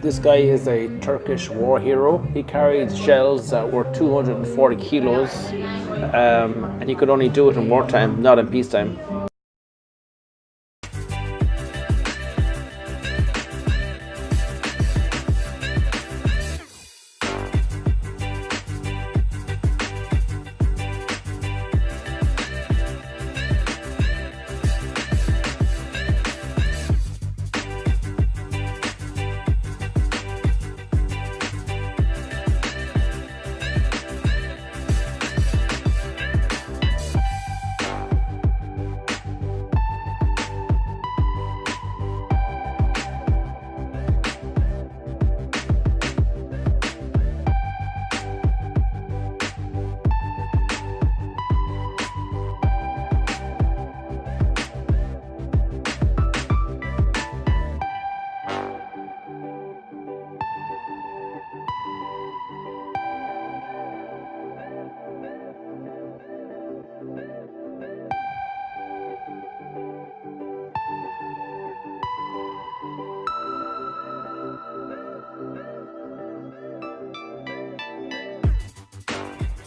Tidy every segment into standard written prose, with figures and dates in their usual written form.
This guy is a Turkish war hero. He carried shells that were 240 kilos, and he could only do it in wartime, not in peacetime.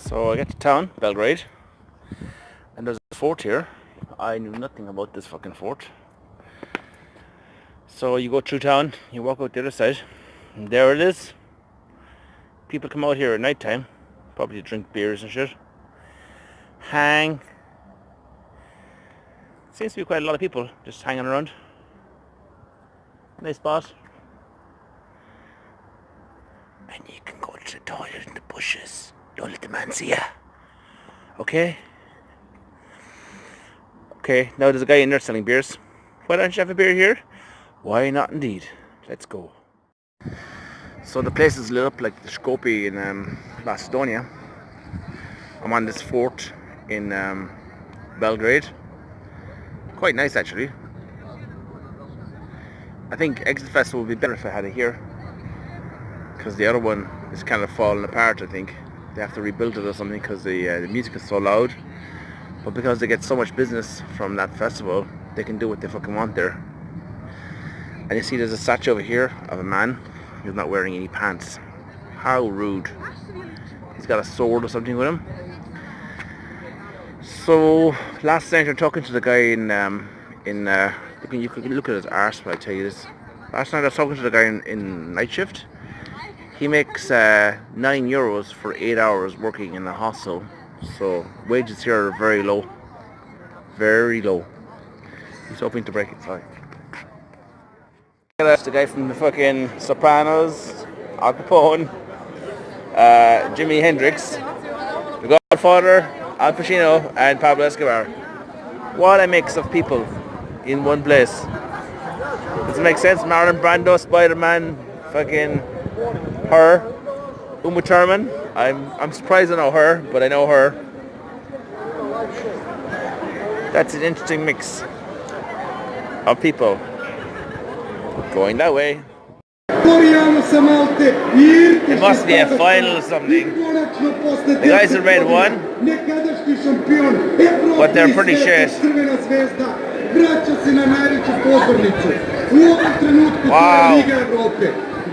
So I get to town, Belgrade, and there's a fort here. I knew nothing about this fucking fort. So you go through town, you walk out the other side, and there it is. People come out here at night time, probably to drink beers and shit. Hang. Seems to be quite a lot of people just hanging around. Nice spot. And you can go to the toilet in the bushes. Don't let the man see ya. Okay? Okay, now there's a guy in there selling beers. Why don't you have a beer here? Why not indeed? Let's go. So the place is lit up like the Shkopi in Macedonia. I'm on this fort in Belgrade. Quite nice actually. I think Exit Festival would be better if I had it here, because the other one is kind of falling apart. I think they have to rebuild it or something because the music is so loud. But because they get so much business from that festival, they can do what they fucking want there. And you see there's a statue over here of a man who's not wearing any pants. How rude. He's got a sword or something with him. So last night I'm talking to the guy you can look at his arse when I tell you this. Last night I was talking to the guy in night shift. He makes €9 for 8 hours working in a hostel. So wages here are very low. Very low. He's hoping to break it. Sorry. That's the guy from the fucking Sopranos, Al Capone, Jimi Hendrix, The Godfather, Al Pacino, and Pablo Escobar. What a mix of people in one place. Does it make sense? Marlon Brando, Spider-Man, fucking her, Uma Thurman. I'm surprised I know her, but I know her. That's an interesting mix of people going that way. It must be a final or something. The guys in red won, but they're pretty shit. Wow.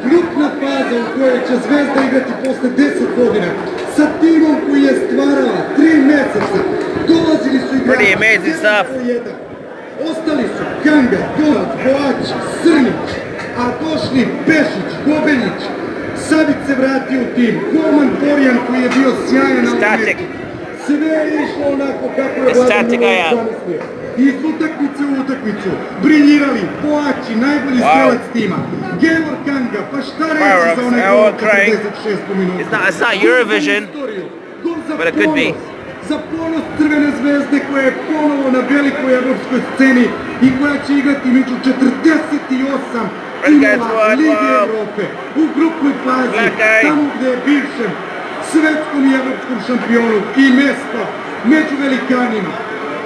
Grupna faza u kojoj će Zvezda igrati posle 10 godina sa timom koji je stvarala 3 mjeseca. Dolazili su igrači 1-1. Ostali su Kanga, Donac, Boač, Srnić, a došli Pešić, Gobeljić. Savić se vratio u tim. Golman Borjan koji je bio sjajan na umetu. Sve je išlo onako kako je Vladan Milović zamislio. Iz utakmice u utakmicu briljirali Boači, najbolji strelac tima. Georg Kanga, pa šta reći za onaj gol 46 po minutu? It's not Eurovision, but it could be. Za ponos Crvene Zvezde koja je ponovo na velikoj evropskoj sceni i koja će igrati među 48 timova Lige Evrope u grupnoj fazi, tamo gdje je bivšem svetskom i evropskom šampionu i mesto među velikanima.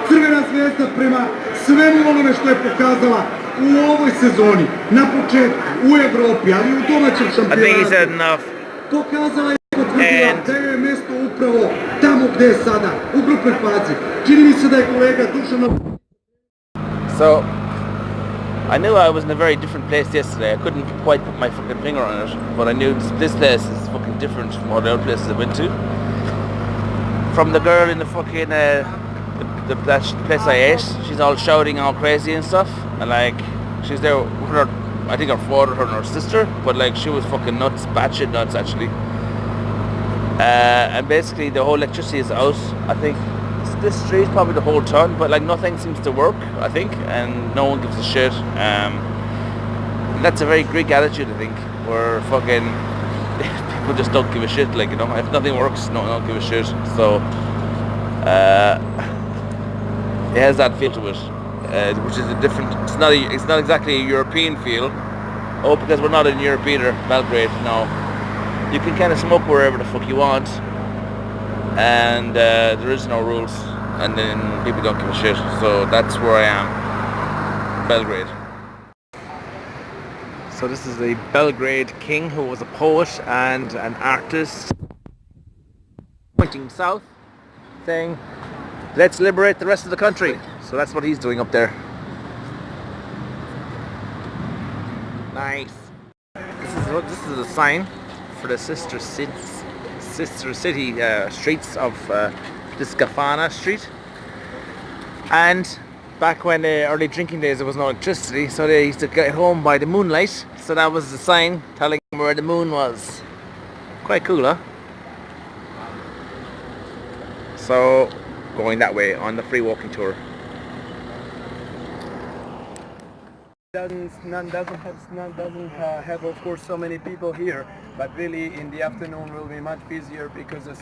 Crvena Zvezda prema svemu onome što je pokazala u ovoj sezoni, na početku, u Evropi, ali u domaćem šampionatu, pokazala je potvrdila da je mesto upravo tamo gdje je sada, u grupnoj fazi. Čini mi se da je kolega Dušan... So, I knew I was in a very different place yesterday. I couldn't quite put my fucking finger on it, but I knew this place is fucking different from all the other places I went to. From the girl in the fucking that place I ate, she's all shouting all crazy and stuff, and like she's there with her, I think her father, her and her sister, but like she was fucking nuts, batshit nuts actually. And basically the whole electricity is out. I think this street, probably the whole town, but like nothing seems to work, I think, and no one gives a shit. That's a very Greek attitude, I think, where fucking people just don't give a shit. Like, you know, if nothing works, no one don't give a shit. So it has that feel to it, which is a different. It's not exactly a European feel. Oh, because we're not in Europe either, Belgrade. No, you can kind of smoke wherever the fuck you want, and there is no rules, and then people don't give a shit. So that's where I am, Belgrade. So this is the Belgrade king, who was a poet and an artist, pointing south, saying, "Let's liberate the rest of the country." So that's what he's doing up there. Nice. This is a sign for the sister city streets of Discafana Street. And back when the early drinking days, there was no electricity, so they used to get home by the moonlight. So that was the sign telling them where the moon was. Quite cool, huh? So going that way on the free walking tour. Doesn't have of course so many people here, but really in the afternoon will be much busier because the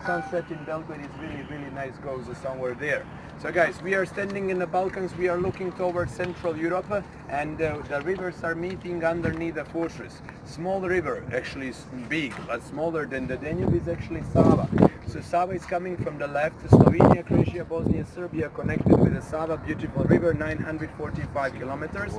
sunset in Belgrade is really nice, goes somewhere there. So guys, we are standing in the Balkans, we are looking towards Central Europe, and the rivers are meeting underneath the fortress. Small river, actually big, but smaller than the Danube, is actually Sava. So Sava is coming from the left, Slovenia, Croatia, Bosnia, Serbia connected with the Sava, beautiful river, 945 kilometers.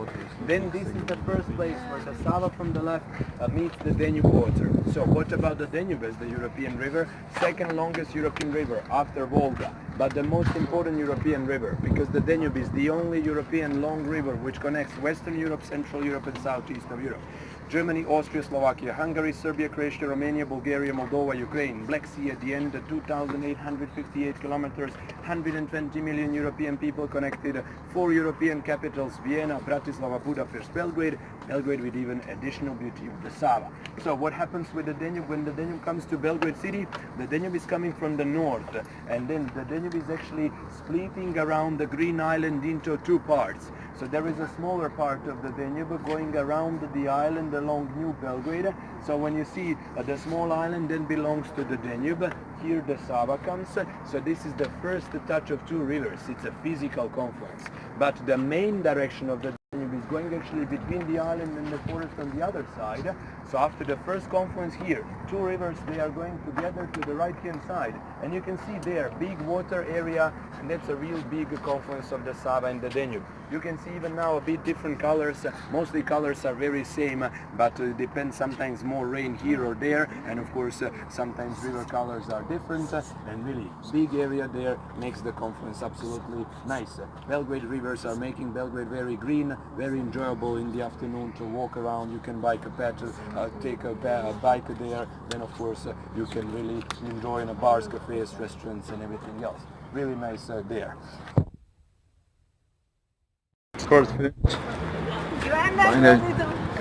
Then this is the first place where the Sava from the left meets the Danube water. So what about the Danube as the European river? Second longest European river after Volga, but the most important European river, because the Danube is the only European long river which connects Western Europe, Central Europe and Southeast of Europe. Germany, Austria, Slovakia, Hungary, Serbia, Croatia, Romania, Bulgaria, Moldova, Ukraine. Black Sea at the end, 2,858 kilometers, 120 million European people connected, 4 European capitals, Vienna, Bratislava, Budapest, Belgrade. Belgrade with even additional beauty of the Sava. So what happens with the Danube? When the Danube comes to Belgrade city, the Danube is coming from the north, and then the Danube is actually splitting around the Green Island into two parts. So there is a smaller part of the Danube going around the island along New Belgrade. So when you see the small island then belongs to the Danube, here the Sava comes. So this is the first touch of two rivers. It's a physical confluence. But the main direction of the Danube is going actually between the island and the forest on the other side. So after the first confluence here, two rivers, they are going together to the right hand side. And you can see there, big water area, and that's a real big confluence of the Sava and the Danube. You can see even now a bit different colors. Mostly colors are very same, but it depends, sometimes more rain here or there, and of course sometimes river colors are different, and really big area there makes the confluence absolutely nice. Belgrade rivers are making Belgrade very green, very enjoyable in the afternoon to walk around. You can bike a paddle, take a bike there, then of course you can really enjoy in a bars, cafes, restaurants and everything else. Really nice there.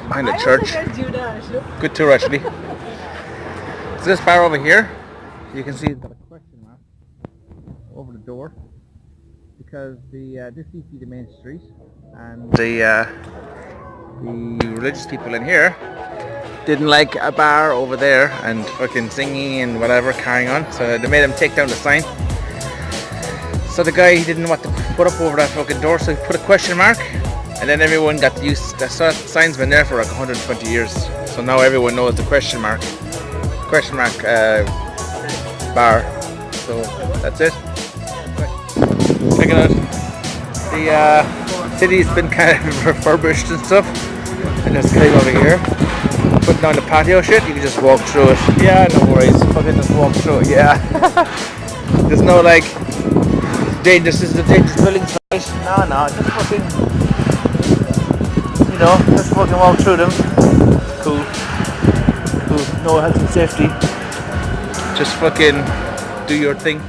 Behind the church. Good tour actually. So this bar over here, you can see it's got a question mark over the door, because this used to be the main street, and the religious people in here didn't like a bar over there and fucking singing and whatever carrying on, so they made him take down the sign. So the guy, he didn't know what to put up over that fucking door, so he put a question mark, and then everyone got used. That sign's been there for like 120 years, so now everyone knows the question mark bar. So that's it. Check it out. The city's been kind of refurbished and stuff, and this guy over here putting on the patio shit. You can just walk through it. Yeah, no worries. Fucking just walk through it. Yeah. There's no like dangerous. This is a dangerous building site. No, just fucking, just fucking walk through them. Cool. No health and safety. Just fucking do your thing.